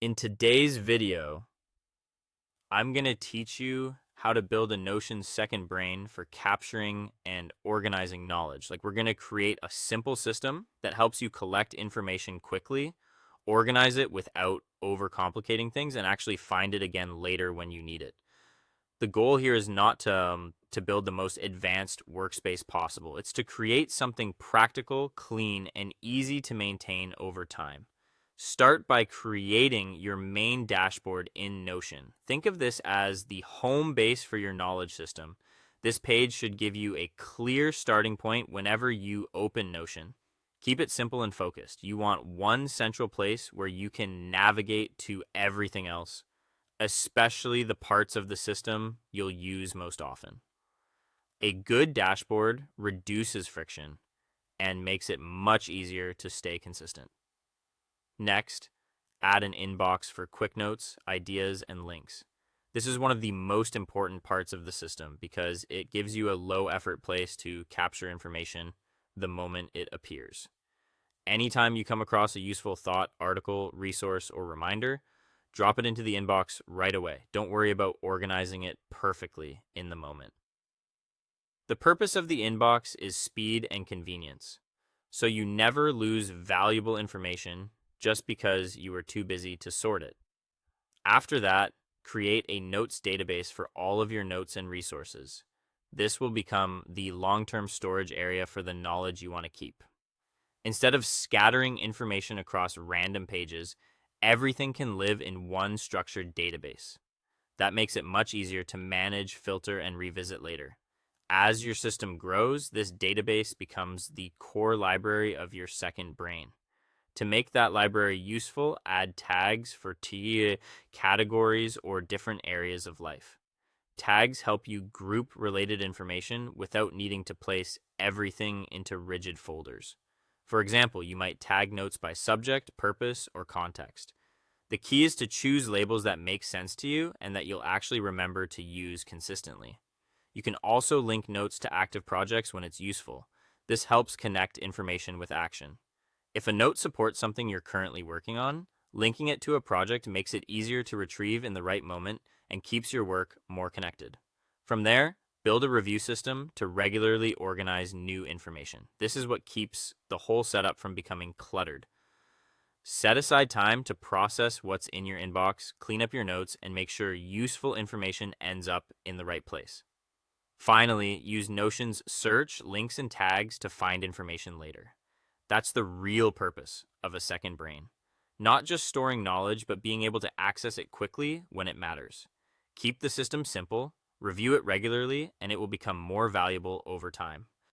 In today's video, I'm going to teach you how to build a Notion second brain for capturing and organizing knowledge. Like, we're going to create a simple system that helps you collect information quickly, organize it without overcomplicating things, and actually find it again later when you need it. The goal here is not to build the most advanced workspace possible. It's to create something practical, clean, and easy to maintain over time. Start by creating your main dashboard in Notion. Think of this as the home base for your knowledge system. This page should give you a clear starting point whenever you open Notion. Keep it simple and focused. You want one central place where you can navigate to everything else, especially the parts of the system you'll use most often. A good dashboard reduces friction and makes it much easier to stay consistent. Next, add an inbox for quick notes, ideas, and links. This is one of the most important parts of the system because it gives you a low effort place to capture information the moment it appears. Anytime you come across a useful thought, article, resource, or reminder, drop it into the inbox right away. Don't worry about organizing it perfectly in the moment. The purpose of the inbox is speed and convenience, so you never lose valuable information just because you were too busy to sort it. After that, create a notes database for all of your notes and resources. This will become the long-term storage area for the knowledge you want to keep. Instead of scattering information across random pages, everything can live in one structured database. That makes it much easier to manage, filter, and revisit later. As your system grows, this database becomes the core library of your second brain. To make that library useful, add tags for categories or different areas of life. Tags help you group related information without needing to place everything into rigid folders. For example, you might tag notes by subject, purpose, or context. The key is to choose labels that make sense to you and that you'll actually remember to use consistently. You can also link notes to active projects when it's useful. This helps connect information with action. If a note supports something you're currently working on, linking it to a project makes it easier to retrieve in the right moment and keeps your work more connected. From there, build a review system to regularly organize new information. This is what keeps the whole setup from becoming cluttered. Set aside time to process what's in your inbox, clean up your notes, and make sure useful information ends up in the right place. Finally, use Notion's search, links, and tags to find information later. That's the real purpose of a second brain. Not just storing knowledge, but being able to access it quickly when it matters. Keep the system simple, review it regularly, and it will become more valuable over time.